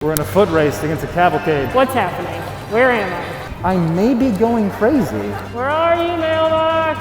We're in a foot race against a cavalcade. What's happening? Where am I? I may be going crazy. Where are you, mailbox?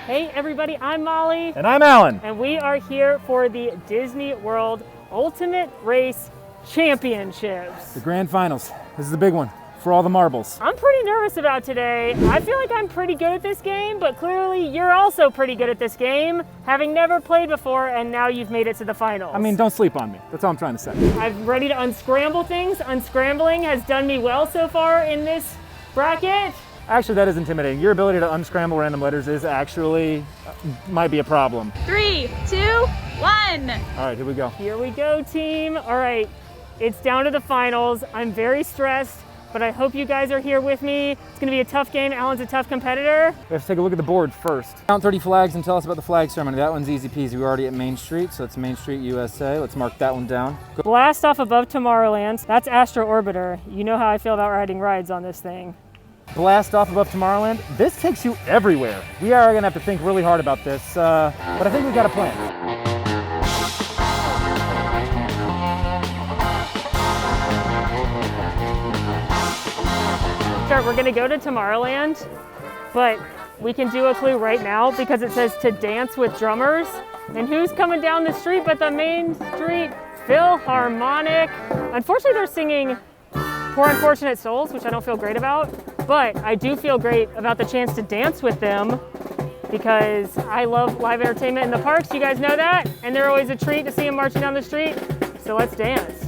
Hey everybody, I'm Molly. And I'm Alan. And we are here for the Disney World Ultimate Race Championships. The grand finals. This is the big one for all the marbles. I'm pretty nervous about today. I feel like I'm pretty good at this game, but clearly you're also pretty good at this game, having never played before, and now you've made it to the finals. I mean, don't sleep on me. That's all I'm trying to say. I'm ready to unscramble things. Unscrambling has done me well so far in this bracket. Actually, that is intimidating. Your ability to unscramble random letters is actually, might be a problem. 3, 2, 1. All right, here we go. Here we go, team. All right, it's down to the finals. I'm very stressed, but I hope you guys are here with me. It's gonna be a tough game. Alan's a tough competitor. We have to take a look at the board first. Count 30 flags and tell us about the flag ceremony. That one's easy peasy. We're already at Main Street, so it's Main Street, USA. Let's mark that one down. Go. Blast off above Tomorrowland. That's Astro Orbiter. You know how I feel about riding rides on this thing. Blast off above Tomorrowland. This takes you everywhere. We are gonna have to think really hard about this, but I think we got a plan. We're gonna go to Tomorrowland, but we can do a clue right now because it says to dance with drummers. And who's coming down the street but the Main Street Philharmonic? Unfortunately, they're singing Poor Unfortunate Souls, which I don't feel great about, but I do feel great about the chance to dance with them because I love live entertainment in the parks. You guys know that? And they're always a treat to see them marching down the street. So let's dance.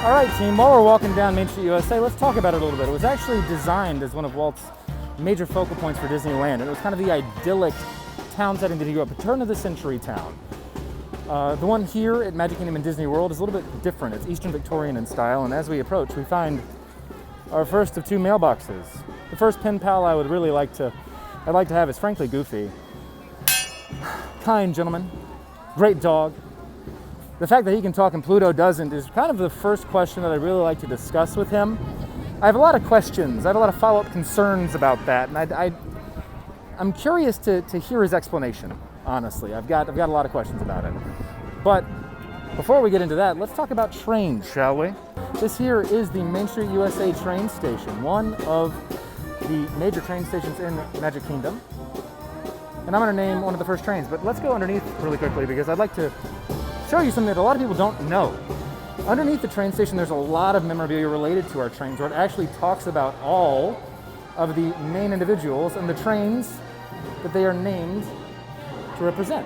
All right, team, while we're walking down Main Street, USA, let's talk about it a little bit. It was actually designed as one of Walt's major focal points for Disneyland, and it was kind of the idyllic town setting that he grew up, a turn-of-the-century town. The one here at Magic Kingdom and Disney World is a little bit different. It's Eastern Victorian in style, and as we approach, we find our first of two mailboxes. The first pen pal I'd like to have is frankly Goofy. Kind gentleman, great dog. The fact that he can talk and Pluto doesn't is kind of the first question that I really like to discuss with him. I have a lot of questions. I have a lot of follow-up concerns about that, and I'm curious to hear his explanation, honestly. I've got a lot of questions about it. But before we get into that, let's talk about trains, shall we? This here is the Main Street USA train station, one of the major train stations in Magic Kingdom. And I'm gonna name one of the first trains, but let's go underneath really quickly because I'd like to show you something that a lot of people don't know. Underneath the train station, there's a lot of memorabilia related to our trains, where it actually talks about all of the main individuals and the trains that they are named to represent.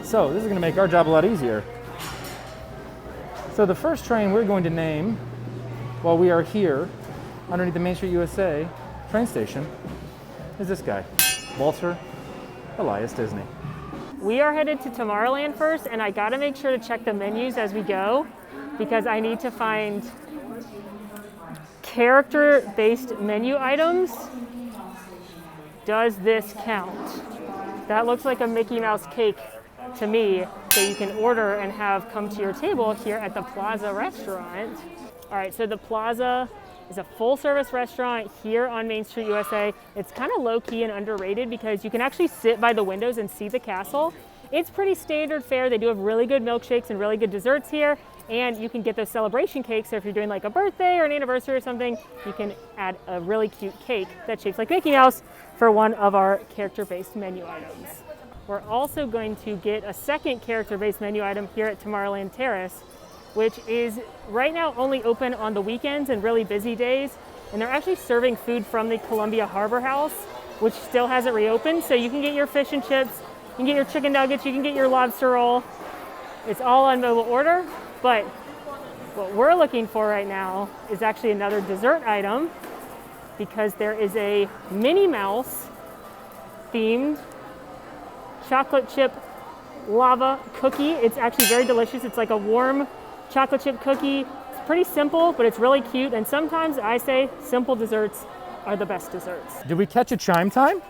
So this is gonna make our job a lot easier. So the first train we're going to name while we are here underneath the Main Street USA train station is this guy, Walter Elias Disney. We are headed to Tomorrowland first, and I gotta make sure to check the menus as we go because I need to find character-based menu items. Does this count? That looks like a Mickey Mouse cake to me that you can order and have come to your table here at the Plaza restaurant. All right, so the Plaza is a full-service restaurant here on Main Street, USA. It's kind of low-key and underrated because you can actually sit by the windows and see the castle. It's pretty standard fare. They do have really good milkshakes and really good desserts here, and you can get those celebration cakes. So if you're doing like a birthday or an anniversary or something, you can add a really cute cake that's shaped like Mickey Mouse for one of our character-based menu items. We're also going to get a second character-based menu item here at Tomorrowland Terrace, which is right now only open on the weekends and really busy days. And they're actually serving food from the Columbia Harbor House, which still hasn't reopened. So you can get your fish and chips, you can get your chicken nuggets, you can get your lobster roll. It's all on mobile order, but what we're looking for right now is actually another dessert item because there is a Minnie Mouse themed chocolate chip lava cookie. It's actually very delicious. It's like a warm chocolate chip cookie. It's pretty simple, but it's really cute. And sometimes I say simple desserts are the best desserts. Did we catch a chime time?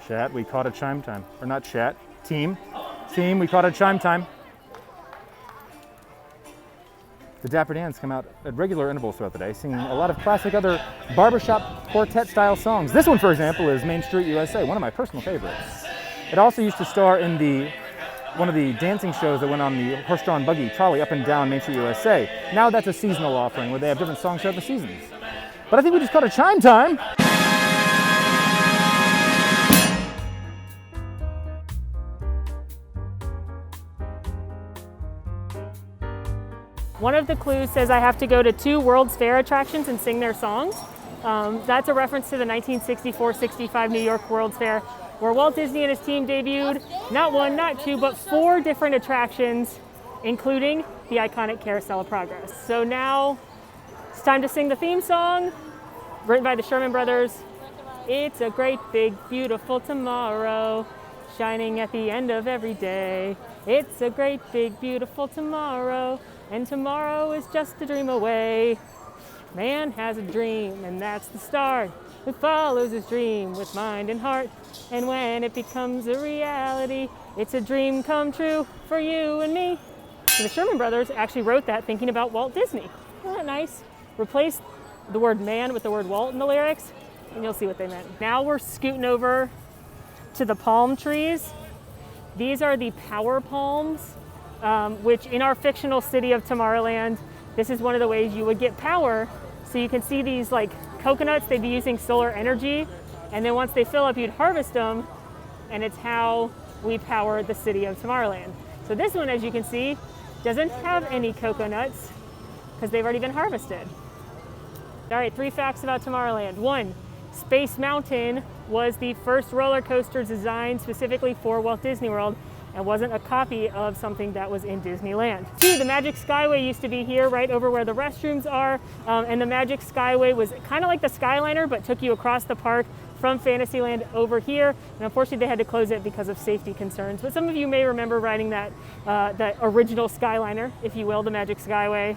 Chat, we caught a chime time. Or not chat, team. Team, we caught a chime time. The Dapper Dans come out at regular intervals throughout the day, singing a lot of classic other barbershop quartet-style songs. This one, for example, is Main Street USA, one of my personal favorites. It also used to star in one of the dancing shows that went on the horse-drawn buggy trolley up and down Main Street USA. Now that's a seasonal offering where they have different songs throughout the seasons. But I think we just caught a chime time. One of the clues says I have to go to 2 World's Fair attractions and sing their songs. That's a reference to the 1964-65 New York World's Fair, where Walt Disney and his team debuted not 1, not 2, but 4 different attractions, including the iconic Carousel of Progress. So now it's time to sing the theme song, written by the Sherman Brothers. It's a great, big, beautiful tomorrow, shining at the end of every day. It's a great, big, beautiful tomorrow, and tomorrow is just a dream away. Man has a dream, and that's the start. Who follows his dream with mind and heart. And when it becomes a reality, it's a dream come true for you and me. So the Sherman Brothers actually wrote that thinking about Walt Disney. Isn't that nice? Replace the word man with the word Walt in the lyrics, and you'll see what they meant. Now we're scooting over to the palm trees. These are the power palms, which in our fictional city of Tomorrowland, this is one of the ways you would get power. So you can see these like coconuts, they'd be using solar energy. And then once they fill up, you'd harvest them. And it's how we power the city of Tomorrowland. So this one, as you can see, doesn't have any coconuts because they've already been harvested. All right, 3 facts about Tomorrowland. 1, Space Mountain was the first roller coaster designed specifically for Walt Disney World and wasn't a copy of something that was in Disneyland. 2, the Magic Skyway used to be here right over where the restrooms are, and the Magic Skyway was kind of like the Skyliner but took you across the park from Fantasyland over here, and unfortunately they had to close it because of safety concerns. But some of you may remember riding that original Skyliner, if you will, the Magic Skyway.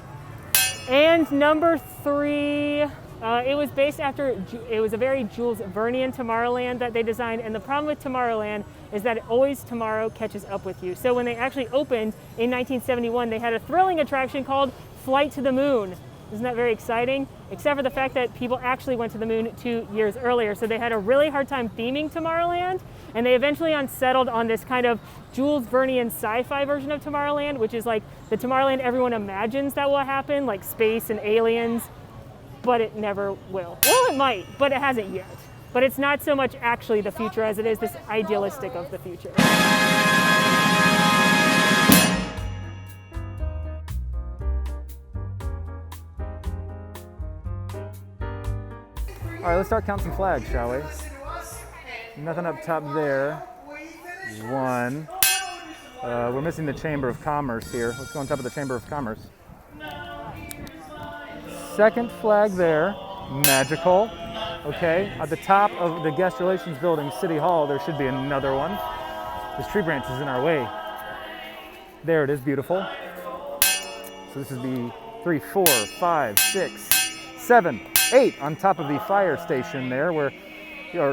And number 3, it was based after, it was a very Jules Vernean Tomorrowland that they designed, and the problem with Tomorrowland is that always tomorrow catches up with you. So when they actually opened in 1971, they had a thrilling attraction called Flight to the Moon. Isn't that very exciting? Except for the fact that people actually went to the moon 2 years earlier. So they had a really hard time theming Tomorrowland, and they eventually unsettled on this kind of Jules Vernean sci-fi version of Tomorrowland, which is like the Tomorrowland everyone imagines that will happen, like space and aliens, but it never will. Well, it might, but it hasn't yet. But it's not so much actually the future as it is this idealistic of the future. All right, let's start counting some flags, shall we? Nothing up top there. 1. We're missing the Chamber of Commerce here. Let's go on top of the Chamber of Commerce. 2nd flag there, magical. Okay, at the top of the Guest Relations Building, City Hall, there should be another one. This tree branch is in our way. There it is, beautiful. So this is the 3, 4, 5, 6, 7, 8 on top of the fire station there, or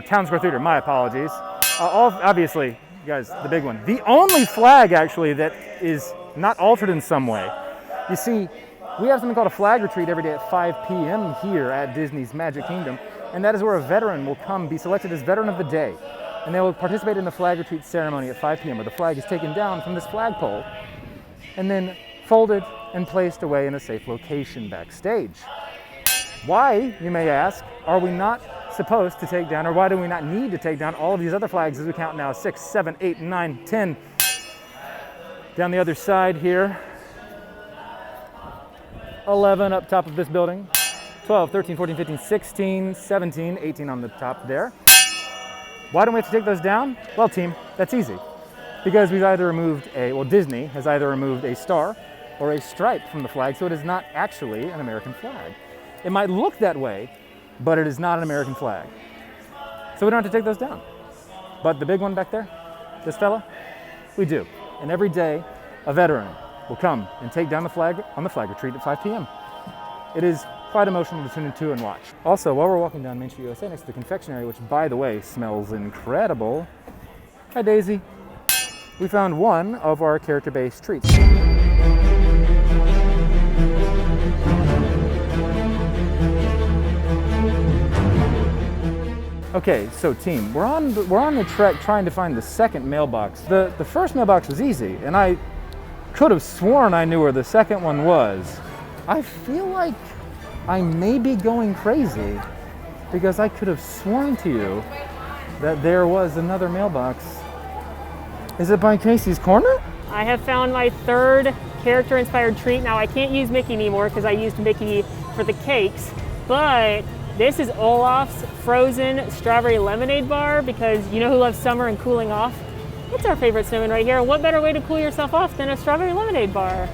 Town Square Theater, my apologies. Obviously, you guys, the big one. The only flag, actually, that is not altered in some way. You see, we have something called a flag retreat every day at 5 p.m. here at Disney's Magic Kingdom, and that is where a veteran will come, be selected as Veteran of the Day, and they will participate in the flag retreat ceremony at 5 p.m. where the flag is taken down from this flagpole and then folded and placed away in a safe location backstage. Why, you may ask, are we not supposed to take down, or why do we not need to take down all of these other flags as we count now? 6, 7, 8, 9, 10. Down the other side here. 11 up top of this building. 12, 13, 14, 15, 16, 17, 18 on the top there. Why don't we have to take those down? Well, team, that's easy. Because we've either removed Disney has either removed a star or a stripe from the flag, so it is not actually an American flag. It might look that way, but it is not an American flag. So we don't have to take those down. But the big one back there, this fella, we do. And every day, a veteran will come and take down the flag on the flag retreat at 5 p.m. It is quite emotional to tune into and watch. Also, while we're walking down Main Street USA next to the confectionery, which by the way smells incredible. Hi Daisy. We found one of our character-based treats. Okay, so team, we're on the trek trying to find the second mailbox. The first mailbox was easy, and I could have sworn I knew where the second one was. I feel like I may be going crazy because I could have sworn to you that there was another mailbox. Is it by Casey's Corner? I have found my third character-inspired treat. Now I can't use Mickey anymore because I used Mickey for the cakes, but this is Olaf's frozen strawberry lemonade bar because you know who loves summer and cooling off? It's our favorite snowman right here. What better way to cool yourself off than a strawberry lemonade bar?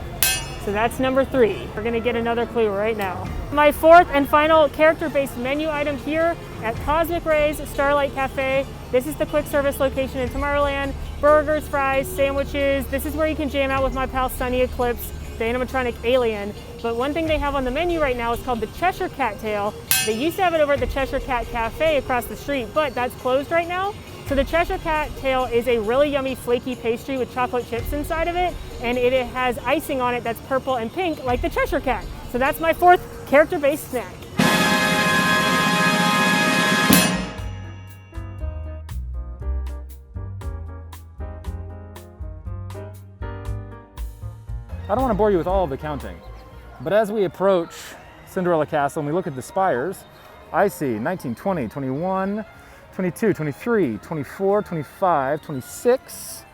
So that's number 3. We're gonna get another clue right now. My fourth and final character-based menu item here at Cosmic Rays Starlight Cafe. This is the quick service location in Tomorrowland. Burgers, fries, sandwiches. This is where you can jam out with my pal Sunny Eclipse, the animatronic alien. But one thing they have on the menu right now is called the Cheshire Cat Tail. They used to have it over at the Cheshire Cat Cafe across the street, but that's closed right now. So the Cheshire Cat Tail is a really yummy flaky pastry with chocolate chips inside of it, and it has icing on it that's purple and pink like the Cheshire Cat. So that's my fourth character-based snack. I don't want to bore you with all of the counting, but as we approach Cinderella Castle and we look at the spires, I see 19, 20, 21, 22, 23, 24, 25, 26,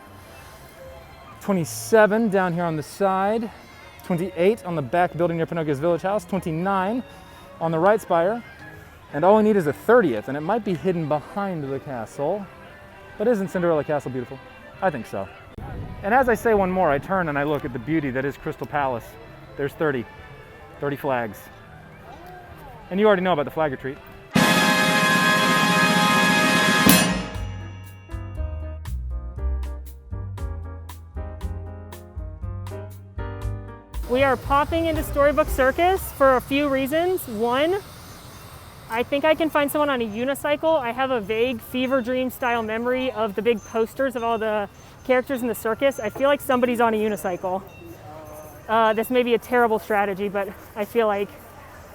27 down here on the side, 28 on the back building near Pinocchio's Village House, 29 on the right spire, and all we need is a 30th, and it might be hidden behind the castle. But isn't Cinderella Castle beautiful? I think so. And as I say one more, I turn and I look at the beauty that is Crystal Palace. There's 30 flags. And you already know about the flag retreat. We are popping into Storybook Circus for a few reasons. One, I think I can find someone on a unicycle. I have a vague fever dream style memory of the big posters of all the characters in the circus. I feel like somebody's on a unicycle. This may be a terrible strategy, but I feel like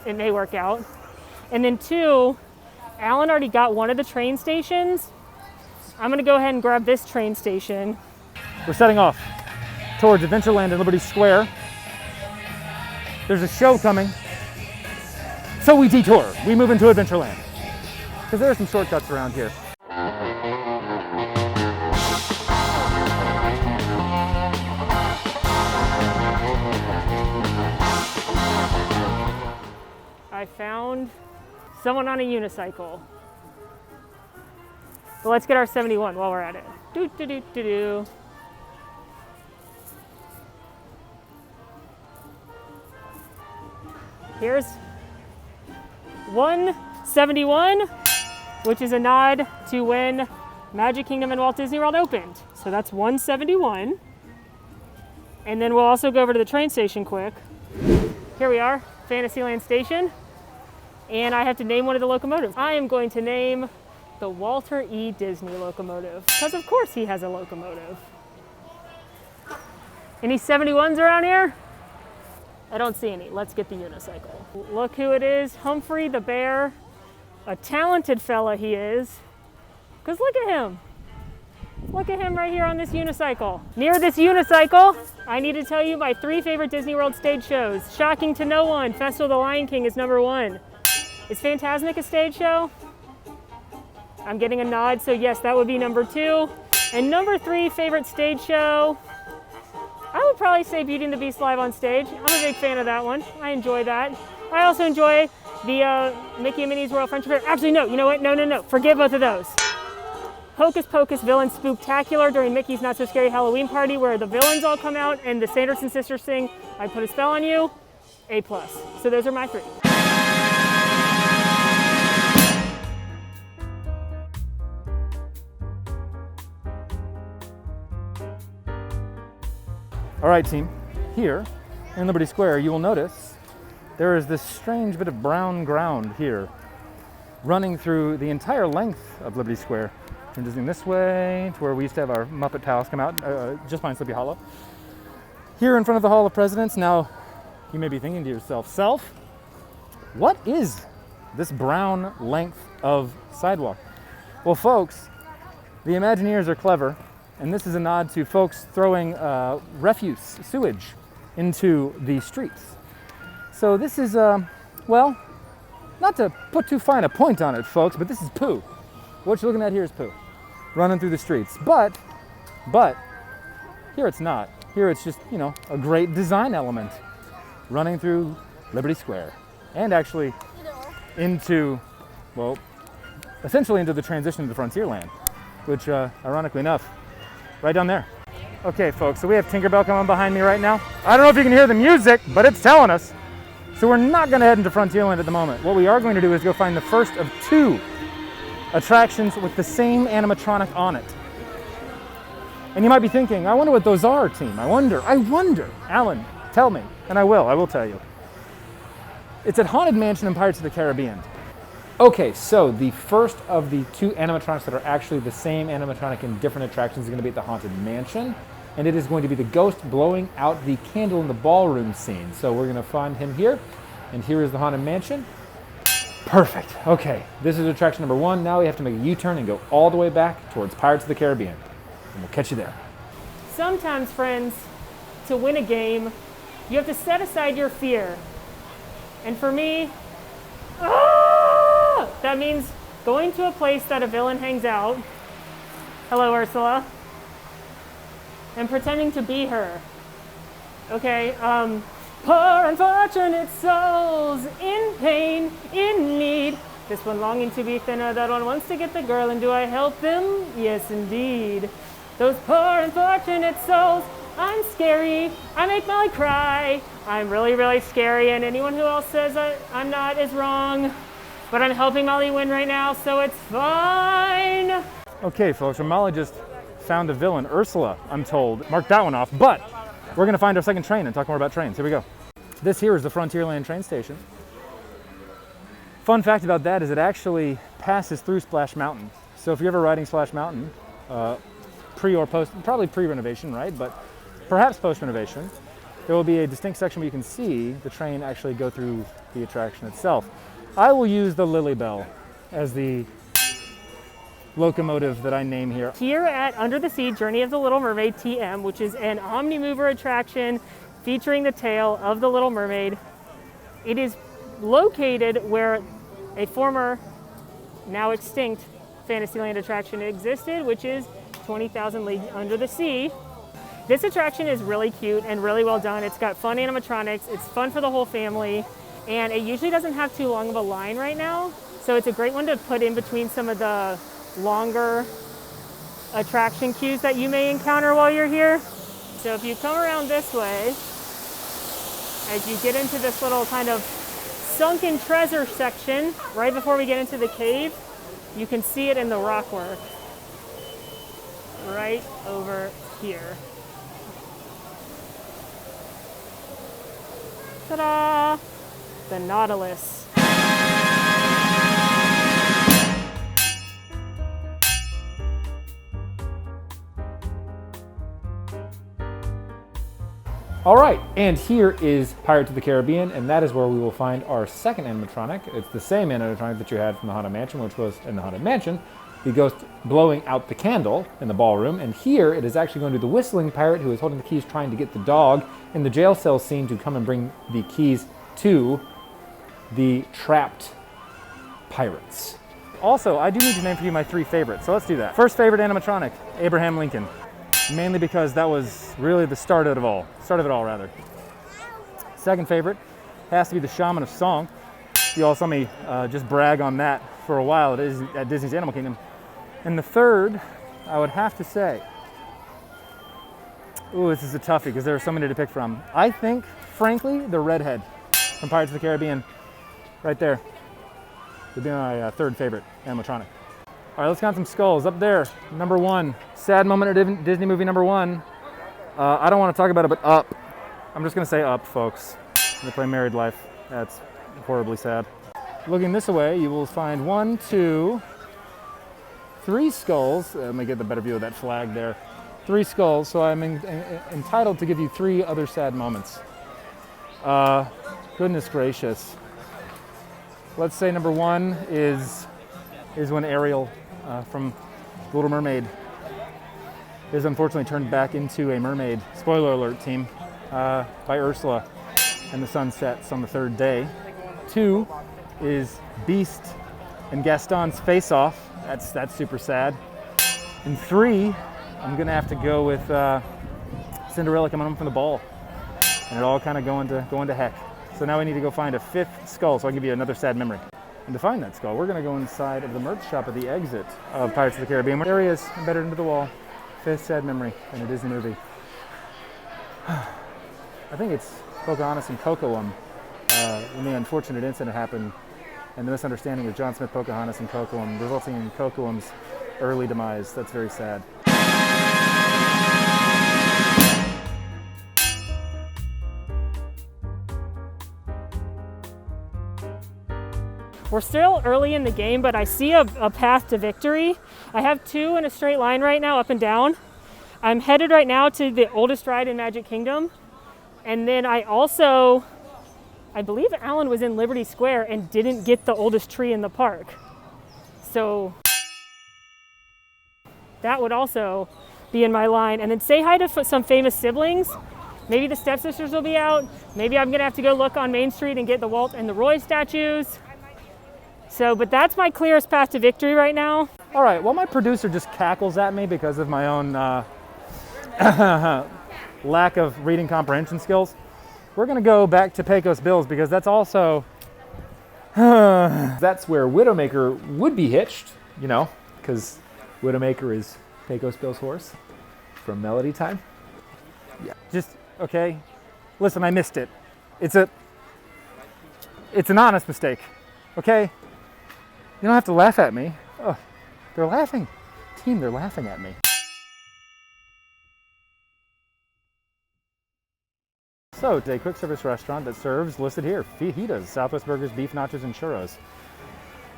it may work out. And then 2, Alan already got one of the train stations. I'm gonna go ahead and grab this train station. We're setting off towards Adventureland and Liberty Square. There's a show coming. So we detour, we move into Adventureland. Because there are some shortcuts around here. I found someone on a unicycle. But let's get our 71 while we're at it. Do, do, do, do, do. Here's 171, which is a nod to when Magic Kingdom and Walt Disney World opened. So that's 171. And then we'll also go over to the train station quick. Here we are, Fantasyland Station. And I have to name one of the locomotives. I am going to name the Walter E. Disney locomotive, because of course he has a locomotive. Any 71s around here? I don't see any. Let's get the unicycle. Look who it is, Humphrey the Bear. A talented fella he is, because look at him. Look at him right here on this unicycle. Near this unicycle, I need to tell you my 3 favorite Disney World stage shows. Shocking to no one, Festival of the Lion King is number 1. Is Fantasmic a stage show? I'm getting a nod, so yes, that would be number 2. And number 3 favorite stage show, I would probably say Beauty and the Beast live on stage. I'm a big fan of that one. I enjoy that. I also enjoy the Mickey and Minnie's Royal Friendship Fair. Actually, no, you know what? No. Forget both of those. Hocus Pocus Villain Spooktacular during Mickey's Not So Scary Halloween Party, where the villains all come out and the Sanderson sisters sing, I Put a Spell on You, A+. So those are my 3. All right, team, here in Liberty Square, you will notice there is this strange bit of brown ground here running through the entire length of Liberty Square. Transitioning this way to where we used to have our Muppet Palace come out, just behind Sleepy Hollow. Here in front of the Hall of Presidents, now you may be thinking to yourself, what is this brown length of sidewalk? Well, folks, the Imagineers are clever, and this is a nod to folks throwing refuse, sewage, into the streets. So this is, well, not to put too fine a point on it, folks, but this is poo. What you're looking at here is poo, running through the streets. But, here it's not. Here it's just, you know, a great design element running through Liberty Square. And actually into, well, essentially into the transition to Frontierland, which, ironically enough, right down there. Okay, folks, so we have Tinkerbell coming behind me right now. I don't know if you can hear the music, but it's telling us. So we're not going to head into Frontierland at the moment. What we are going to do is go find the first of 2 attractions with the same animatronic on it. And you might be thinking, I wonder what those are, team. I wonder. Alan, tell me. And I will tell you. It's at Haunted Mansion in Pirates of the Caribbean. Okay, so the first of the 2 animatronics that are actually the same animatronic in different attractions is going to be at the Haunted Mansion. And it is going to be the ghost blowing out the candle in the ballroom scene. So we're going to find him here. And here is the Haunted Mansion. Perfect. Okay, this is attraction number 1. Now we have to make a U-turn and go all the way back towards Pirates of the Caribbean. And we'll catch you there. Sometimes, friends, to win a game, you have to set aside your fear. And for me, that means going to a place that a villain hangs out. Hello, Ursula. And pretending to be her. Okay, poor unfortunate souls in pain, in need. This one longing to be thinner, that one wants to get the girl, and do I help them? Yes, indeed. Those poor unfortunate souls, I'm scary, I make Molly cry. I'm really, really scary, and anyone who else says I'm not is wrong. But I'm helping Molly win right now, so it's fine. Okay, folks, well, Molly just found a villain, Ursula, I'm told. Mark that one off, but we're going to find our second train and talk more about trains. Here we go. This here is the Frontierland train station. Fun fact about that is it actually passes through Splash Mountain. So if you're ever riding Splash Mountain, pre or post, probably pre-renovation, right? But perhaps post-renovation, there will be a distinct section where you can see the train actually go through the attraction itself. I will use the Lily Bell as the locomotive that I name here. Here at Under the Sea Journey of the Little Mermaid TM, which is an Omnimover attraction featuring the tale of the Little Mermaid. It is located where a former, now extinct, Fantasyland attraction existed, which is 20,000 Leagues Under the Sea. This attraction is really cute and really well done. It's got fun animatronics, it's fun for the whole family, and it usually doesn't have too long of a line right now, so it's a great one to put in between some of the longer attraction queues that you may encounter while you're here. So if you come around this way, as you get into this little kind of sunken treasure section, right before we get into the cave, you can see it in the rockwork. Right over here. Ta-da! The Nautilus. All right, and here is Pirates of the Caribbean, and that is where we will find our second animatronic. It's the same animatronic that you had from the Haunted Mansion, which was in the Haunted Mansion, the ghost blowing out the candle in the ballroom, and here it is actually going to be the whistling pirate who is holding the keys trying to get the dog in the jail cell scene to come and bring the keys to the trapped pirates. Also, I do need to name for you my 3 favorites, so let's do that. First favorite animatronic, Abraham Lincoln. Mainly because that was really the start of it all. Second favorite has to be the Shaman of Song. You all saw me just brag on that for a while at Disney's Animal Kingdom. And the third, I would have to say, ooh, this is a toughie because there are so many to pick from. I think, frankly, the redhead from Pirates of the Caribbean, right there, would be my third favorite animatronic. All right, let's count some skulls. Up there, number 1, sad moment at Disney movie number 1, I don't want to talk about it, but Up. I'm just going to say Up, folks. They play Married Life. That's horribly sad. Looking this way, you will find 1, 2, 3 skulls. Let me get the better view of that flag there. 3 skulls, so I'm entitled to give you 3 other sad moments. Goodness gracious. Let's say number 1 is when Ariel from Little Mermaid is unfortunately turned back into a mermaid. Spoiler alert, team. By Ursula, and the sun sets on the 3rd day. 2 is Beast and Gaston's face-off. That's super sad. And 3, I'm gonna have to go with Cinderella coming home from the ball, and it all kind of going to heck. So now we need to go find a 5th skull, so I'll give you another sad memory. And to find that skull, we're gonna go inside of the merch shop at the exit of Pirates of the Caribbean. There he is, embedded into the wall. 5th sad memory in a Disney movie. I think it's Pocahontas and Kocoum when the unfortunate incident happened and the misunderstanding of John Smith, Pocahontas, and Kocoum, resulting in Kocoum's early demise. That's very sad. We're still early in the game, but I see a path to victory. I have 2 in a straight line right now, up and down. I'm headed right now to the oldest ride in Magic Kingdom. And then I believe Alan was in Liberty Square and didn't get the oldest tree in the park. So that would also be in my line. And then say hi to some famous siblings. Maybe the stepsisters will be out. Maybe I'm gonna have to go look on Main Street and get the Walt and the Roy statues. So, but that's my clearest path to victory right now. All right, well, my producer just cackles at me because of my own lack of reading comprehension skills. We're gonna go back to Pecos Bill's because that's also That's where Widowmaker would be hitched, you know, because Widowmaker is Pecos Bill's horse from Melody Time. Yeah. Just, okay, listen, I missed it. It's an honest mistake, okay? You don't have to laugh at me. Oh, they're laughing. Team, they're laughing at me. So, it's a quick service restaurant that serves, listed here, fajitas, Southwest Burgers, beef nachos, and churros.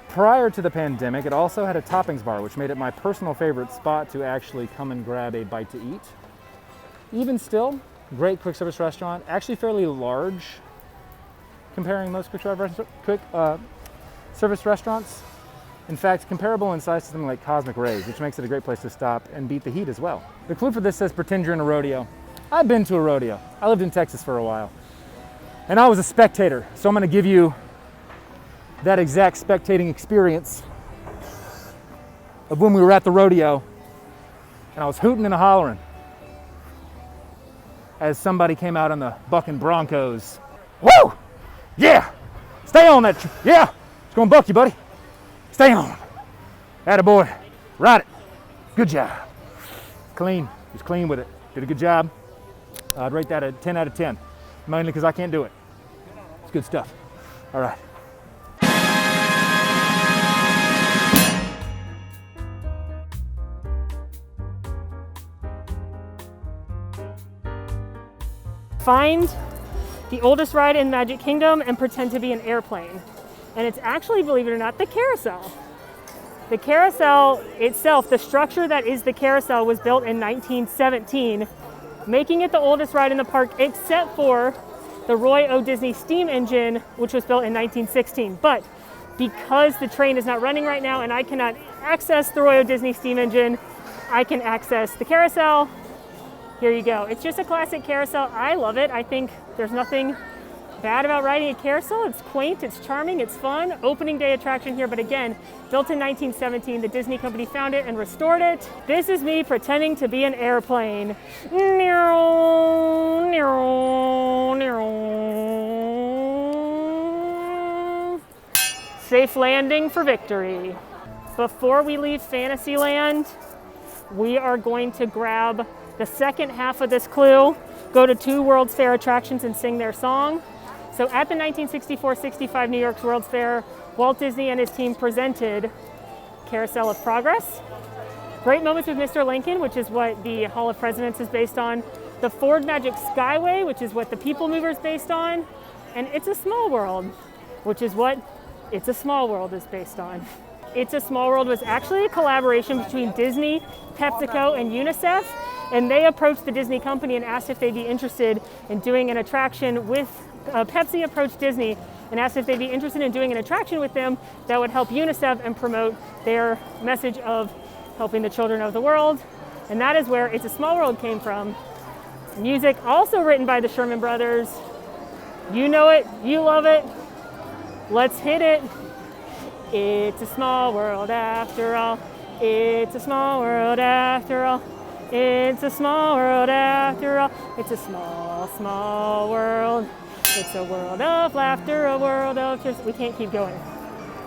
Prior to the pandemic, it also had a toppings bar, which made it my personal favorite spot to actually come and grab a bite to eat. Even still, great quick service restaurant, actually fairly large, comparing most quick service restaurants. In fact, comparable in size to something like Cosmic Rays, which makes it a great place to stop and beat the heat as well. The clue for this says pretend you're in a rodeo. I've been to a rodeo. I lived in Texas for a while. And I was a spectator, so I'm gonna give you that exact spectating experience of when we were at the rodeo and I was hooting and hollering as somebody came out on the bucking Broncos. Woo! Yeah! Stay on that, yeah! It's gonna buck you, buddy. Stay on. Attaboy. Ride it. Good job. Clean. Just clean with it. Did a good job. I'd rate that a 10 out of 10, mainly because I can't do it. It's good stuff. All right. Find the oldest ride in Magic Kingdom and pretend to be an airplane. And it's actually, believe it or not, the Carousel. The Carousel itself, the structure that is the Carousel, was built in 1917, making it the oldest ride in the park except for the Roy O. Disney steam engine, which was built in 1916. But because the train is not running right now and I cannot access the Roy O. Disney steam engine, I can access the Carousel. Here you go. It's just a classic Carousel. I love it. I think there's nothing bad about riding a carousel. It's quaint, it's charming, it's fun. Opening day attraction here, but again, built in 1917. The Disney company found it and restored it. This is me pretending to be an airplane. Safe landing for victory. Before we leave Fantasyland, we are going to grab the second half of this clue, go to 2 World's Fair attractions and sing their song. So at the 1964-65 New York's World's Fair, Walt Disney and his team presented Carousel of Progress. Great moments with Mr. Lincoln, which is what the Hall of Presidents is based on. the Ford Magic Skyway, which is what the People Mover is based on, and It's a Small World, which is what It's a Small World is based on. It's a Small World was actually a collaboration between Disney, PepsiCo, and UNICEF, and they approached the Disney company and asked if they'd be interested in doing an attraction with, Pepsi approached Disney and asked if they'd be interested in doing an attraction with them that would help UNICEF and promote their message of helping the children of the world. And that is where It's a Small World came from. Music also written by the Sherman Brothers. You know it, you love it. Let's hit it. It's a small world after all. It's a small world after all. It's a small world after all. It's a small, small world. It's a world of laughter, a world of tears. We can't keep going.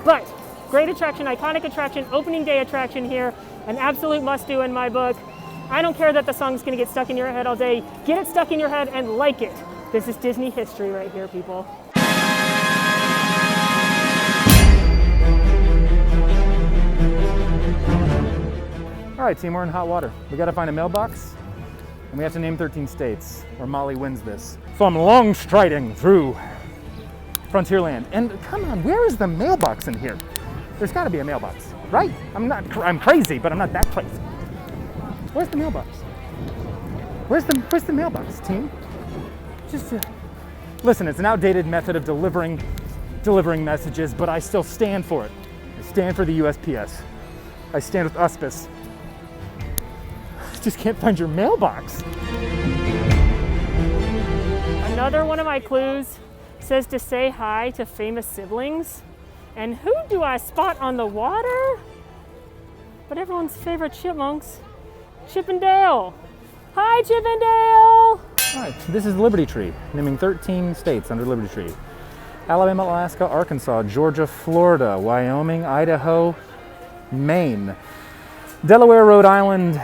But great attraction, iconic attraction, opening day attraction here. An absolute must-do in my book. I don't care that the song's gonna get stuck in your head all day. Get it stuck in your head and like it. This is Disney history right here, people. All right, team, we're in hot water. We gotta find a mailbox, and we have to name 13 states, or Molly wins this. So I'm long striding through Frontierland, and come on, where is the mailbox in here? There's gotta be a mailbox, right? I'm crazy, but I'm not that crazy. Where's the mailbox? Where's the mailbox, team? Listen, it's an outdated method of delivering messages, but I still stand for it. I stand for the USPS. I stand with USPS. Just can't find your mailbox. Another one of my clues says to say hi to famous siblings. And who do I spot on the water? But everyone's favorite chipmunks, Chip and Dale. Hi, Chip and Dale! All right, this is Liberty Tree, naming 13 states under Liberty Tree. Alabama, Alaska, Arkansas, Georgia, Florida, Wyoming, Idaho, Maine, Delaware, Rhode Island,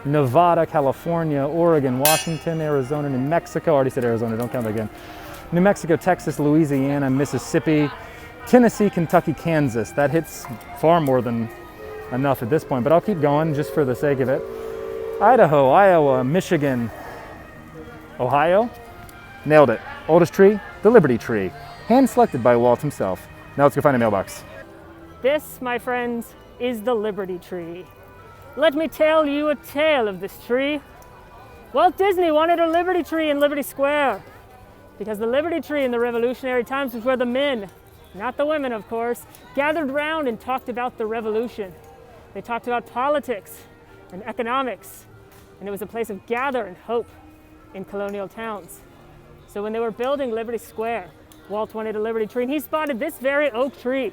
Nevada, California, Oregon, Washington, Arizona, New Mexico. I already said Arizona, don't count that again. New Mexico, Texas, Louisiana, Mississippi, Tennessee, Kentucky, Kansas. That hits far more than enough at this point, but I'll keep going just for the sake of it. Idaho, Iowa, Michigan, Ohio. Nailed it. Oldest tree, the Liberty Tree. Hand selected by Walt himself. Now let's go find a mailbox. This, my friends, is the Liberty Tree. Let me tell you a tale of this tree. Walt Disney wanted a Liberty Tree in Liberty Square because the Liberty Tree in the Revolutionary times was where the men, not the women of course, gathered round and talked about the revolution. They talked about politics and economics, and it was a place of gather and hope in colonial towns. So when they were building Liberty Square, Walt wanted a Liberty Tree, and he spotted this very oak tree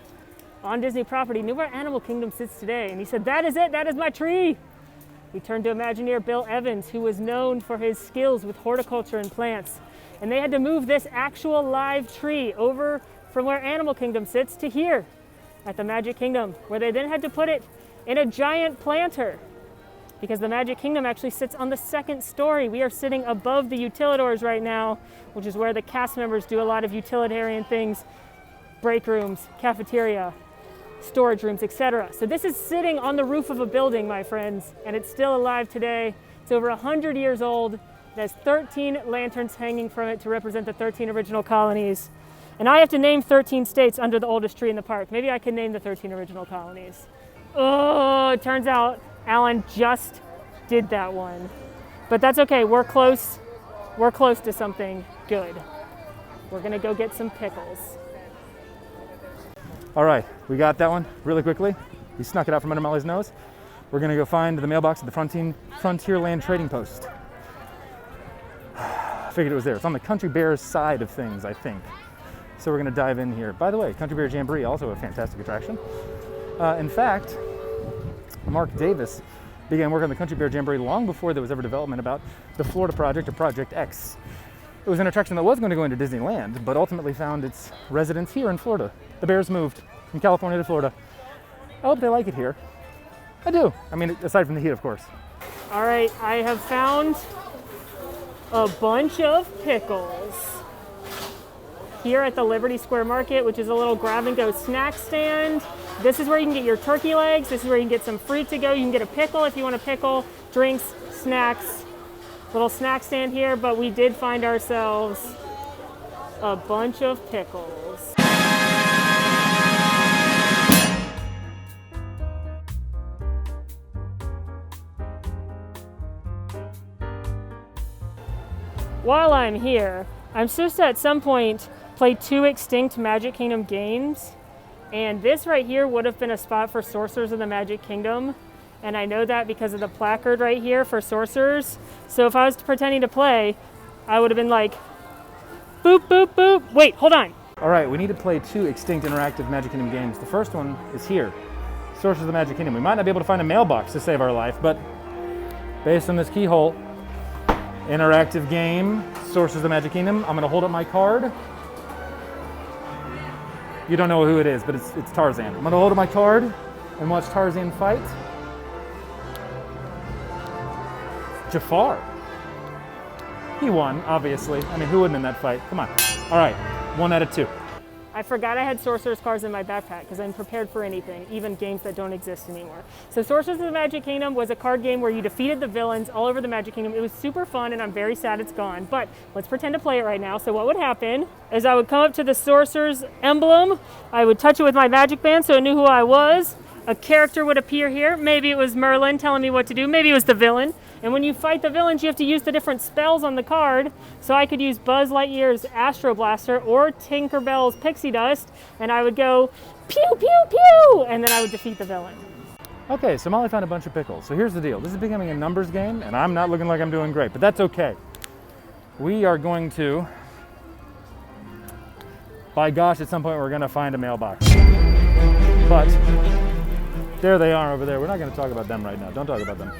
on Disney property, near where Animal Kingdom sits today. And he said, that is it, that is my tree. He turned to Imagineer Bill Evans, who was known for his skills with horticulture and plants. And they had to move this actual live tree over from where Animal Kingdom sits to here at the Magic Kingdom, where they then had to put it in a giant planter because the Magic Kingdom actually sits on the second story. We are sitting above the utilidors right now, which is where the cast members do a lot of utilitarian things, break rooms, cafeteria, storage rooms, etc. So this is sitting on the roof of a building, my friends, and it's still alive today. It's over 100 years old. It has 13 lanterns hanging from it to represent the 13 original colonies. And I have to name 13 states under the oldest tree in the park. Maybe I can name the 13 original colonies. Oh, it turns out Alan just did that one. But that's okay, we're close. We're close to something good. We're gonna go get some pickles. All right, we got that one really quickly. We snuck it out from under Molly's nose. We're gonna go find the mailbox at the Frontierland Trading Post. I figured it was there. It's on the Country Bears side of things, I think. So we're gonna dive in here. By the way, Country Bear Jamboree, also a fantastic attraction. In fact, Mark Davis began work on the Country Bear Jamboree long before there was ever development about the Florida Project or Project X. It was an attraction that was going to go into Disneyland, but ultimately found its residence here in Florida. The Bears moved from California to Florida. I hope they like it here. I do. I mean, aside from the heat, of course. All right, I have found a bunch of pickles here at the Liberty Square Market, which is a little grab-and-go snack stand. This is where you can get your turkey legs. This is where you can get some fruit to go. You can get a pickle if you want a pickle, drinks, snacks. little snack stand here, but we did find ourselves a bunch of pickles. While I'm here, I'm supposed to at some point play 2 extinct Magic Kingdom games, and this right here would have been a spot for Sorcerers of the Magic Kingdom, and I know that because of the placard right here for Sorcerers. So if I was pretending to play, I would have been like, boop, boop, boop. Wait, hold on. All right, we need to play 2 extinct interactive Magic Kingdom games. The first one is here, Sorcerers of the Magic Kingdom. We might not be able to find a mailbox to save our life, but based on this keyhole, interactive game, Sorcerers of the Magic Kingdom. I'm gonna hold up my card. You don't know who it is, but it's Tarzan. I'm gonna hold up my card and watch Tarzan fight. Jafar. He won, obviously. I mean, who wouldn't in that fight? Come on. All right, 1 out of 2. I forgot I had Sorcerer's cards in my backpack because I'm prepared for anything, even games that don't exist anymore. So Sorcerers of the Magic Kingdom was a card game where you defeated the villains all over the Magic Kingdom. It was super fun, and I'm very sad it's gone, but let's pretend to play it right now. So what would happen is I would come up to the Sorcerer's emblem, I would touch it with my magic band so it knew who I was. A character would appear here. Maybe it was Merlin telling me what to do. Maybe it was the villain. And when you fight the villains, you have to use the different spells on the card. So I could use Buzz Lightyear's Astro Blaster or Tinkerbell's Pixie Dust, and I would go pew, pew, pew, and then I would defeat the villain. Okay, so Molly found a bunch of pickles. So here's the deal. This is becoming a numbers game, and I'm not looking like I'm doing great, but that's okay. We are going to, by gosh, at some point we're gonna find a mailbox. But there they are over there. We're not gonna talk about them right now. Don't talk about them.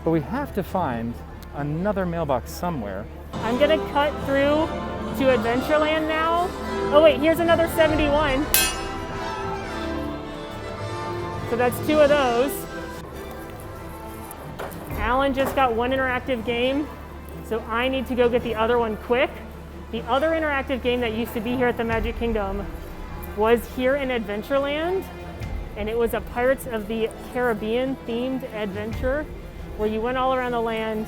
But we have to find another mailbox somewhere. I'm gonna cut through to Adventureland now. Oh wait, here's another 71. So that's 2 of those. Alan just got 1 interactive game, so I need to go get the other one quick. The other interactive game that used to be here at the Magic Kingdom was here in Adventureland, and it was a Pirates of the Caribbean themed adventure where you went all around the land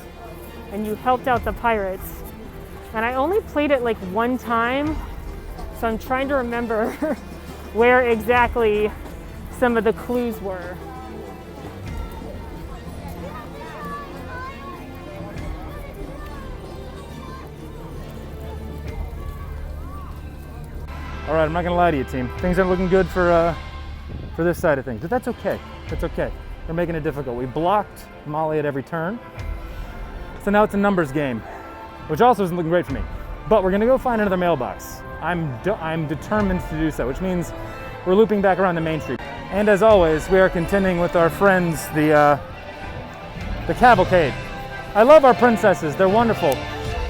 and you helped out the pirates. And I only played it like 1 time, so I'm trying to remember where exactly some of the clues were. All right, I'm not gonna lie to you, team. Things aren't looking good for this side of things, but that's okay. That's okay. We're making it difficult. We blocked Molly at every turn. So now it's a numbers game, which also isn't looking great for me. But we're gonna go find another mailbox. I'm determined to do so, which means we're looping back around to Main Street. And as always, we are contending with our friends, the cavalcade. I love our princesses, they're wonderful.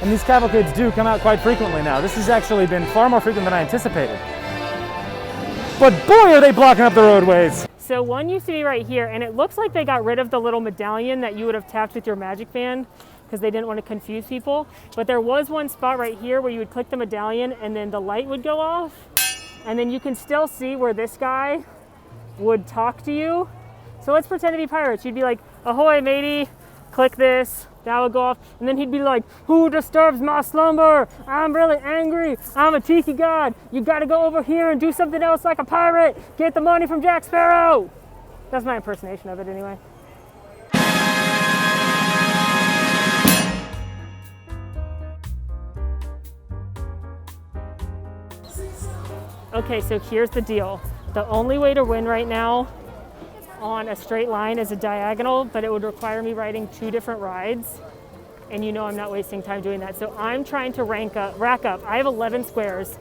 And these cavalcades do come out quite frequently now. This has actually been far more frequent than I anticipated. But boy, are they blocking up the roadways. So one used to be right here, and it looks like they got rid of the little medallion that you would have tapped with your magic band because they didn't want to confuse people. But there was one spot right here where you would click the medallion and then the light would go off. And then you can still see where this guy would talk to you. So let's pretend to be pirates. You'd be like, ahoy matey, click this, that would go off. And then he'd be like, who disturbs my slumber? I'm really angry, I'm a tiki god. You gotta go over here and do something else like a pirate. Get the money from Jack Sparrow. That's my impersonation of it anyway. Okay, so here's the deal. The only way to win right now on a straight line is a diagonal, but it would require me riding 2 different rides. And you know I'm not wasting time doing that. So I'm trying to rack up. I have 11 squares.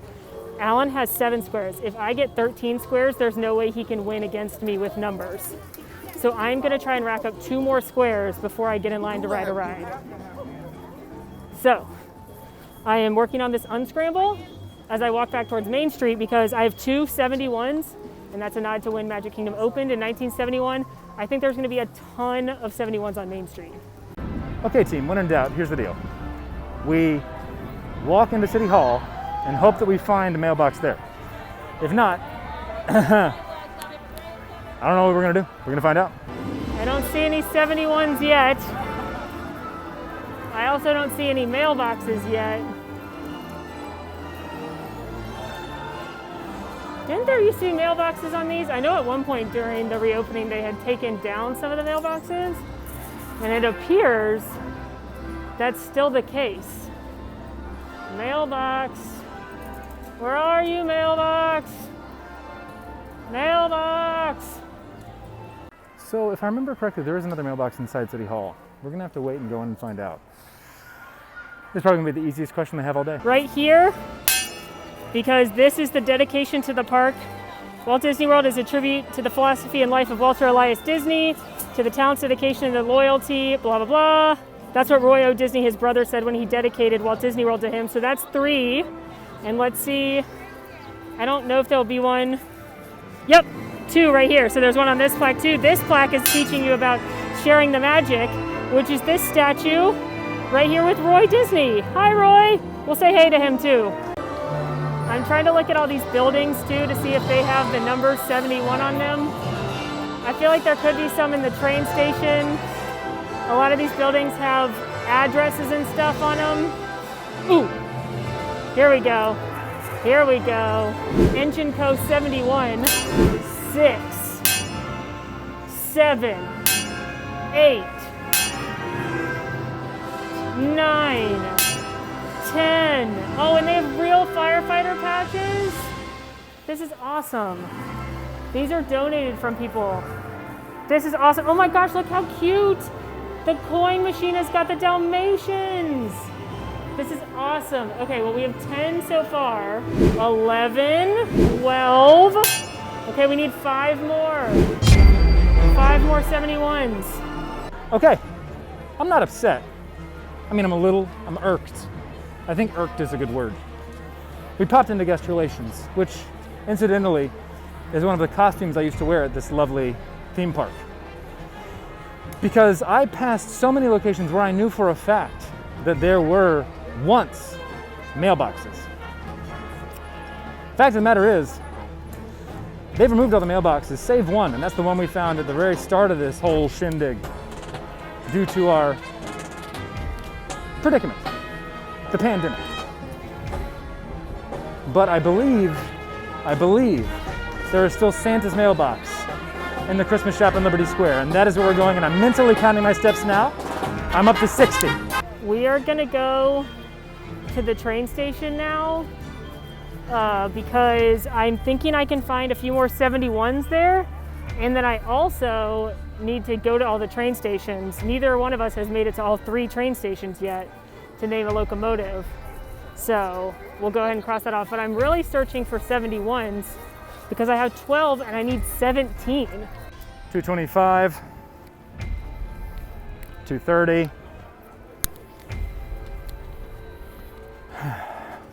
Alan has 7 squares. If I get 13 squares, there's no way he can win against me with numbers. So I'm gonna try and rack up 2 more squares before I get in line to ride a ride. So I am working on this unscramble as I walk back towards Main Street because I have 2 71s, and that's a nod to when Magic Kingdom opened in 1971. I think there's gonna be a ton of 71s on Main Street. Okay team, when in doubt, here's the deal. We walk into City Hall and hope that we find a mailbox there. If not, I don't know what we're gonna do. We're gonna find out. I don't see any 71s yet. I also don't see any mailboxes yet. Didn't there used to be mailboxes on these? I know at one point during the reopening they had taken down some of the mailboxes, and it appears that's still the case. Mailbox. Where are you, mailbox? Mailbox! So if I remember correctly, there is another mailbox inside City Hall. We're gonna have to wait and go in and find out. This is probably gonna be the easiest question they have all day. Right here, because this is the dedication to the park. Walt Disney World is a tribute to the philosophy and life of Walter Elias Disney, to the talents, dedication, and the loyalty, blah, blah, blah. That's what Roy O. Disney, his brother, said when he dedicated Walt Disney World to him. So that's 3. And let's see, I don't know if there'll be one. Yep, 2 right here. So there's one on this plaque too. This plaque is teaching you about sharing the magic, which is this statue right here with Roy Disney. Hi, Roy. We'll say hey to him too. I'm trying to look at all these buildings too to see if they have the number 71 on them. I feel like there could be some in the train station. A lot of these buildings have addresses and stuff on them. Ooh, here we go. Here we go. Engine code 71, 6, 7, 8, 9, 10. Oh, and they have real firefighter patches. This is awesome. These are donated from people. This is awesome. Oh my gosh, look how cute. The coin machine has got the Dalmatians. This is awesome. Okay, well, we have 10 so far. 11, 12. Okay, we need 5 more. 5 more 71s. Okay, I'm not upset. I mean, I'm irked. I think irked is a good word. We popped into guest relations, which incidentally is one of the costumes I used to wear at this lovely theme park. Because I passed so many locations where I knew for a fact that there were once mailboxes. Fact of the matter is, they've removed all the mailboxes, save one, and that's the one we found at the very start of this whole shindig due to our predicament, the pandemic. But I believe there is still Santa's mailbox in the Christmas shop in Liberty Square, and that is where we're going, and I'm mentally counting my steps now. I'm up to 60. We are gonna go to the train station now because I'm thinking I can find a few more 71s there, and then I also need to go to all the train stations. Neither one of us has made it to all 3 train stations yet to name a locomotive. So we'll go ahead and cross that off, but I'm really searching for 71s because I have 12 and I need 17. 225, 230,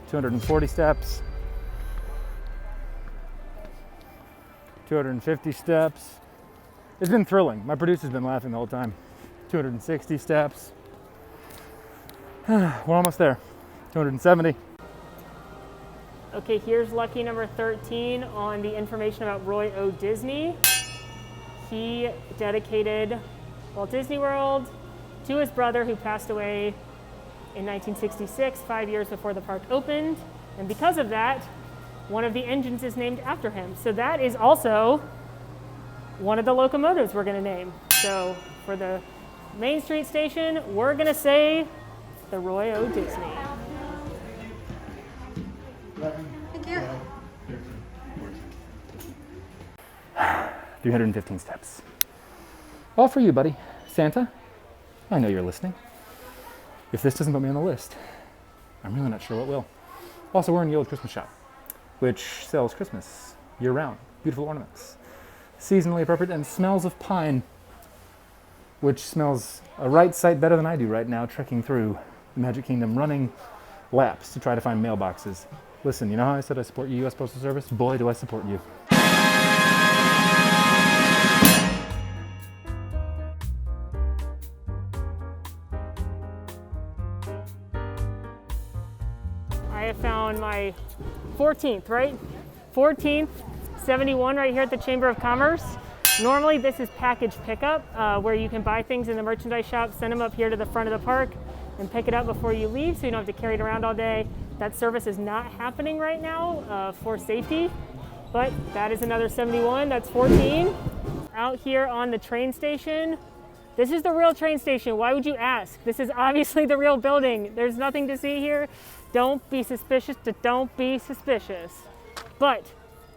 240 steps, 250 steps. It's been thrilling. My producer's been laughing the whole time. 260 steps. We're almost there. 270. Okay, here's lucky number 13 on the information about Roy O. Disney. He dedicated Walt Disney World to his brother who passed away in 1966, 5 years before the park opened. And because of that, one of the engines is named after him. So that is also one of the locomotives we're gonna name. So for the Main Street station, we're gonna say the Roy O. Disney. Thank you. 315 steps. All for you, buddy. Santa, I know you're listening. If this doesn't put me on the list, I'm really not sure what will. Also, we're in the old Christmas shop, which sells Christmas year-round. Beautiful ornaments, seasonally appropriate, and smells of pine, which smells a right sight better than I do right now, trekking through the Magic Kingdom, running laps to try to find mailboxes. Listen, you know how I said I support you, U.S. Postal Service? Boy, do I support you. I have found my 14th, right? 14th, 71 right here at the Chamber of Commerce. Normally this is package pickup where you can buy things in the merchandise shop, send them up here to the front of the park. and pick it up before you leave so you don't have to carry it around all day. That service is not happening right now for safety, but that is another 71, that's 14. Out here on the train station, this is the real train station. Why would you ask? This is obviously the real building. There's nothing to see here. Don't be suspicious, don't be suspicious. But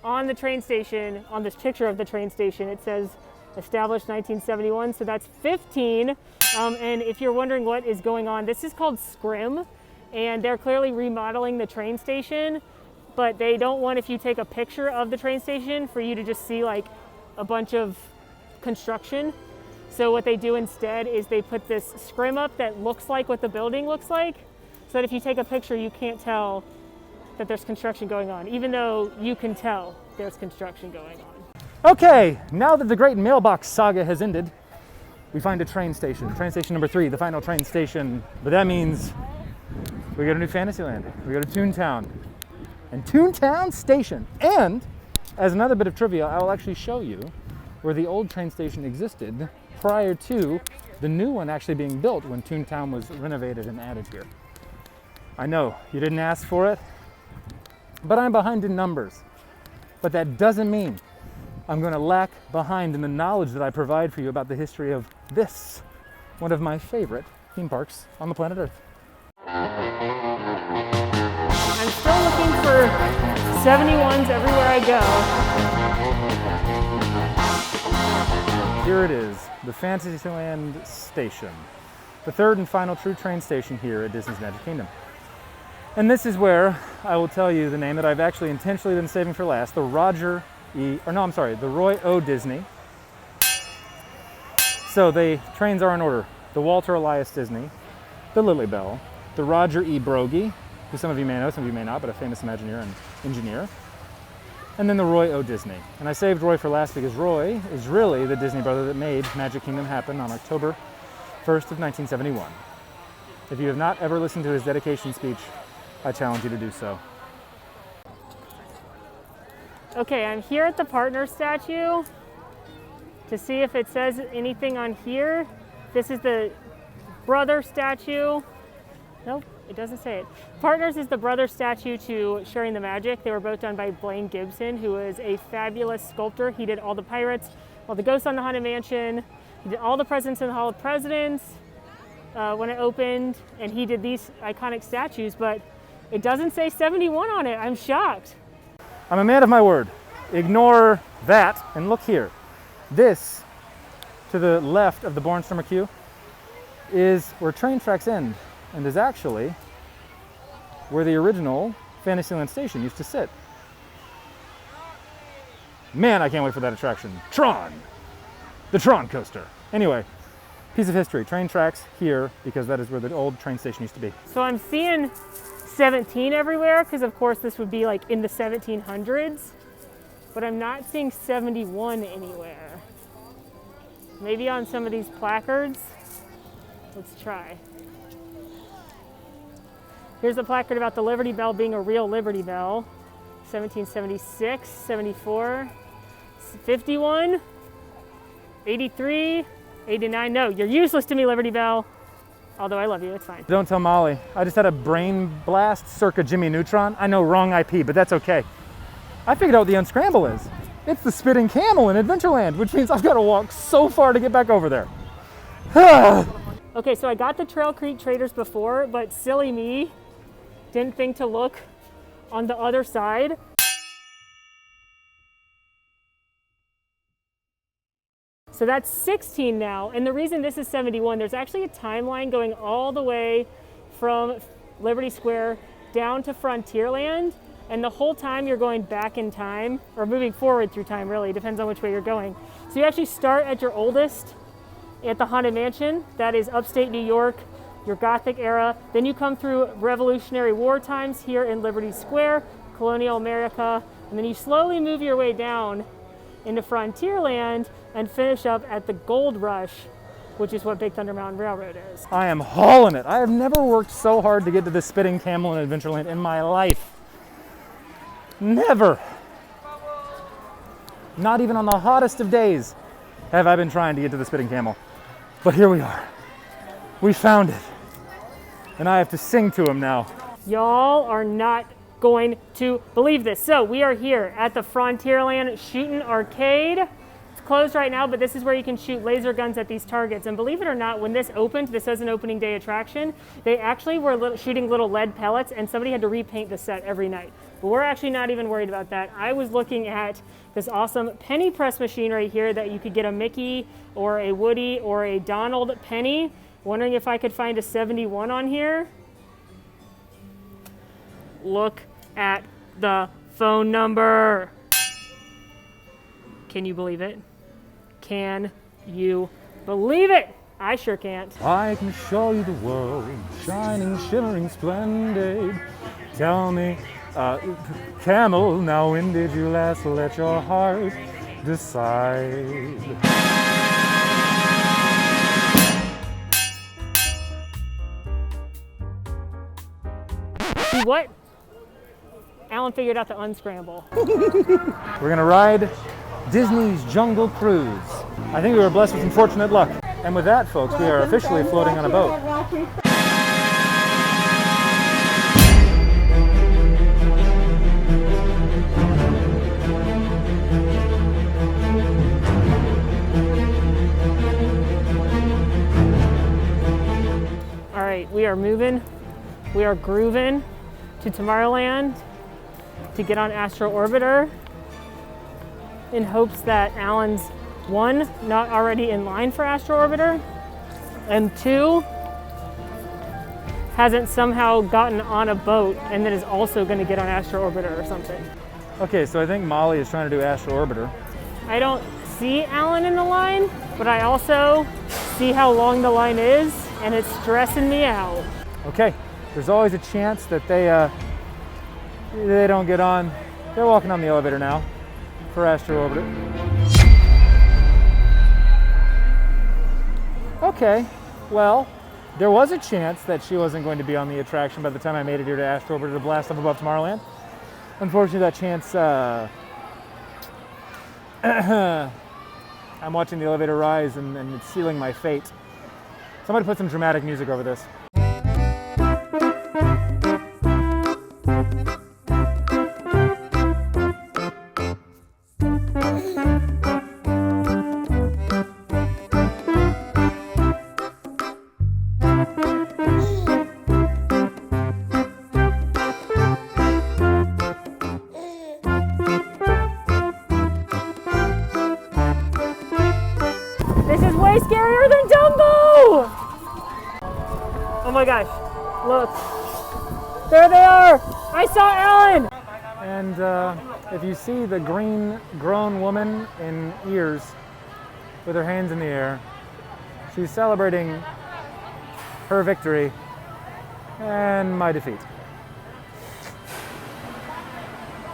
on the train station, on this picture of the train station, it says established 1971, so that's 15. And if you're wondering what is going on, this is called Scrim, and they're clearly remodeling the train station, but they don't want, if you take a picture of the train station, for you to just see like a bunch of construction. So what they do instead is they put this scrim up that looks like what the building looks like, so that if you take a picture, you can't tell that there's construction going on, even though you can tell there's construction going on. Okay, now that the great mailbox saga has ended, we find a train station number 3, the final train station. But that means we go to New Fantasyland, we go to Toontown, and Toontown Station. And as another bit of trivia, I will actually show you where the old train station existed prior to the new one actually being built when Toontown was renovated and added here. I know, you didn't ask for it, but I'm behind in numbers. But that doesn't mean I'm going to lack behind in the knowledge that I provide for you about the history of this, one of my favorite theme parks on the planet Earth. I'm still looking for 71s everywhere I go. Here it is, the Fantasyland Station, the third and final true train station here at Disney's Magic Kingdom. And this is where I will tell you the name that I've actually intentionally been saving for last, the Roy O. Disney. So the trains are in order: the Walter Elias Disney, the Lily Bell, the Roger E. Brogy, who some of you may know, some of you may not, but a famous Imagineer and engineer, and then the Roy O. Disney. And I saved Roy for last because Roy is really the Disney brother that made Magic Kingdom happen on October 1st of 1971. If you have not ever listened to his dedication speech, I challenge you to do so. Okay, I'm here at the partner statue to see if it says anything on here. This is the brother statue. Nope, it doesn't say it. Partners is the brother statue to Sharing the Magic. They were both done by Blaine Gibson, who is a fabulous sculptor. He did all the pirates, all the ghosts on the Haunted Mansion. He did all the presidents in the Hall of Presidents when it opened, and he did these iconic statues, but it doesn't say 71 on it. I'm shocked. I'm a man of my word. Ignore that and look here. This, to the left of the Barnstormer queue, is where train tracks end, and is actually where the original Fantasyland station used to sit. Man, I can't wait for that attraction. Tron! The Tron coaster. Anyway, piece of history. Train tracks here because that is where the old train station used to be. So I'm seeing 17 everywhere, because of course this would be like in the 1700s, but I'm not seeing 71 anywhere. Maybe on some of these placards. Let's try. Here's a placard about the Liberty Bell being a real Liberty Bell. 1776, 74, 51, 83, 89. No, you're useless to me, Liberty Bell. Although I love you, it's fine. Don't tell Molly. I just had a brain blast circa Jimmy Neutron. I know, wrong IP, but that's okay. I figured out what the unscramble is. It's the spitting camel in Adventureland, which means I've got to walk so far to get back over there. Okay, so I got the Trail Creek Traders before, but silly me didn't think to look on the other side. So that's 16 now, and the reason this is 71, there's actually a timeline going all the way from Liberty Square down to Frontierland, and the whole time you're going back in time, or moving forward through time really, depends on which way you're going. So you actually start at your oldest, at the Haunted Mansion, that is upstate New York, your Gothic era, then you come through Revolutionary War times here in Liberty Square, colonial America, and then you slowly move your way down into Frontierland and finish up at the Gold Rush, which is what Big Thunder Mountain Railroad is. I am hauling it. I have never worked so hard to get to the spitting camel in Adventureland in my life. Never. Not even on the hottest of days have I been trying to get to the spitting camel. But here we are. We found it. and I have to sing to him now. Y'all are not going to believe this. So we are here at the Frontierland Shootin' Arcade. It's closed right now, but this is where you can shoot laser guns at these targets. And believe it or not, when this opened, this was an opening day attraction, they actually were shooting little lead pellets, and somebody had to repaint the set every night. But we're actually not even worried about that. I was looking at this awesome penny press machine right here that you could get a Mickey or a Woody or a Donald penny. Wondering if I could find a 71 on here. Look at the phone number. Can you believe it? Can you believe it? I sure can't. I can show you the world, shining, shimmering, splendid. Tell me, Camel, now when did you last let your heart decide? See what? Alan figured out the unscramble. We're gonna ride Disney's Jungle Cruise. I think we were blessed with some fortunate luck. And with that, folks, we are officially floating on a boat. All right, we are moving. We are grooving to Tomorrowland to get on Astro Orbiter in hopes that Alan's, one, not already in line for Astro Orbiter, and two, hasn't somehow gotten on a boat and then is also going to get on Astro Orbiter or something. Okay, so I think Molly is trying to do Astro Orbiter. I don't see Alan in the line, but I also see how long the line is, and it's stressing me out. Okay, there's always a chance that they don't get on. They're walking on the elevator now for Astro Orbiter. Okay, well, there was a chance that she wasn't going to be on the attraction by the time I made it here to Astro Orbiter to blast off above Tomorrowland. Unfortunately, that chance, I'm watching the elevator rise and it's sealing my fate. Somebody put some dramatic music over this. This is way scarier than Dumbo! Oh my gosh, look. There they are! I saw Alan! And if you see the green grown woman in ears with her hands in the air, she's celebrating her victory and my defeat.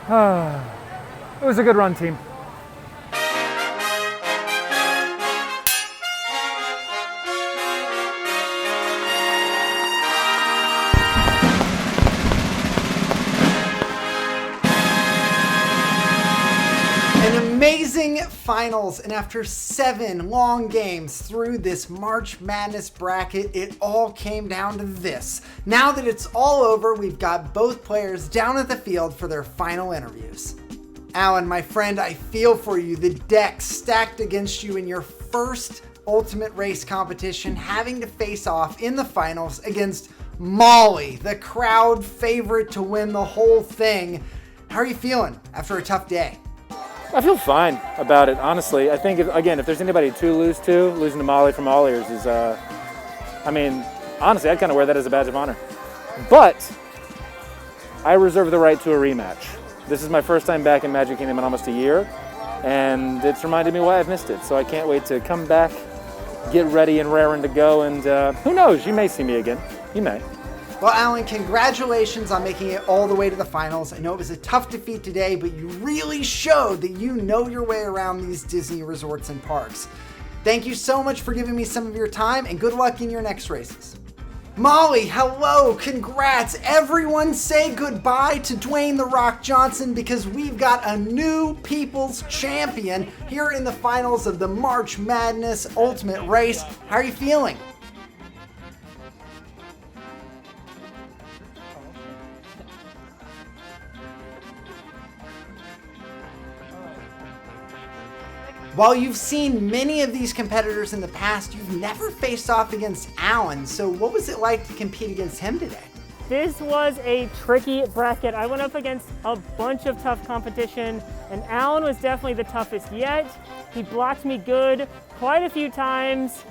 It was a good run, team. Amazing finals, and after 7 long games through this March Madness bracket, it all came down to this. Now that it's all over, we've got both players down at the field for their final interviews. Alan, my friend, I feel for you. The deck stacked against you in your first Ultimate Race competition, having to face off in the finals against Molly, the crowd favorite to win the whole thing. How are you feeling after a tough day? I feel fine about it, honestly. I think, if there's anybody to lose to, losing to Molly from AllEars is, honestly, I'd kind of wear that as a badge of honor. But I reserve the right to a rematch. This is my first time back in Magic Kingdom in almost a year, and it's reminded me why I've missed it. So I can't wait to come back, get ready and raring to go, and who knows, you may see me again. You may. Well, Alan, congratulations on making it all the way to the finals. I know it was a tough defeat today, but you really showed that you know your way around these Disney resorts and parks. Thank you so much for giving me some of your time, and good luck in your next races. Molly, hello, congrats. Everyone say goodbye to Dwayne "The Rock" Johnson, because we've got a new People's Champion here in the finals of the March Madness Ultimate Race. How are you feeling? While you've seen many of these competitors in the past, you've never faced off against Alan. So what was it like to compete against him today? This was a tricky bracket. I went up against a bunch of tough competition, and Alan was definitely the toughest yet. He blocked me good quite a few times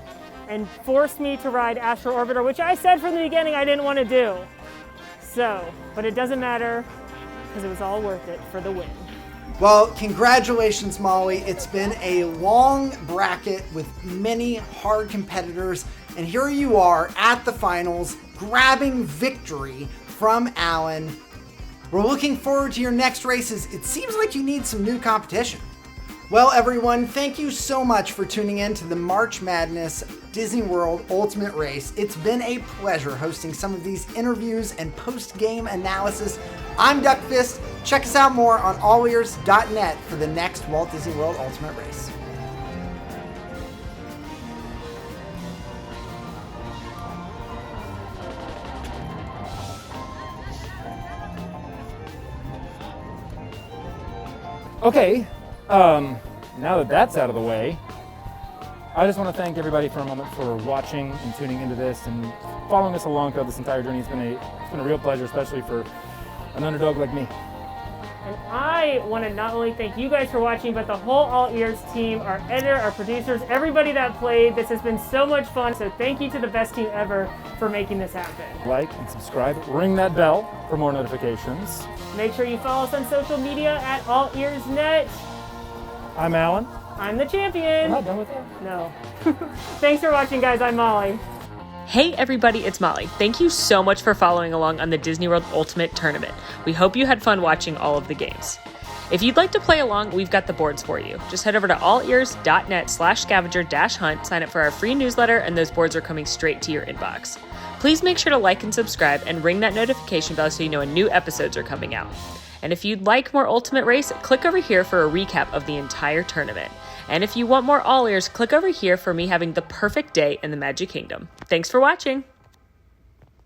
and forced me to ride Astro Orbiter, which I said from the beginning I didn't want to do. But it doesn't matter because it was all worth it for the win. Well, congratulations, Molly. It's been a long bracket with many hard competitors, and here you are at the finals, grabbing victory from Alan. We're looking forward to your next races. It seems like you need some new competition. Well, everyone, thank you so much for tuning in to the March Madness Disney World Ultimate Race. It's been a pleasure hosting some of these interviews and post-game analysis. I'm Duckfist. Check us out more on AllEars.net for the next Walt Disney World Ultimate Race. Okay, now that that's out of the way, I just want to thank everybody for a moment for watching and tuning into this and following us along throughout this entire journey. It's been a real pleasure, especially for an underdog like me. And I want to not only thank you guys for watching, but the whole All Ears team, our editor, our producers, everybody that played. This has been so much fun. So thank you to the best team ever for making this happen. Like and subscribe, ring that bell for more notifications. Make sure you follow us on social media at AllEars.net. I'm Alan. I'm the champion. We're not done with that. No. Thanks for watching, guys. I'm Molly. Hey everybody, it's Molly. Thank you so much for following along on the Disney World Ultimate Tournament. We hope you had fun watching all of the games. If you'd like to play along, we've got the boards for you. Just head over to allears.net/scavenger-hunt, sign up for our free newsletter, and those boards are coming straight to your inbox. Please make sure to like and subscribe and ring that notification bell so you know when new episodes are coming out. And if you'd like more Ultimate Race, click over here for a recap of the entire tournament. And if you want more All Ears, click over here for me having the perfect day in the Magic Kingdom. Thanks for watching!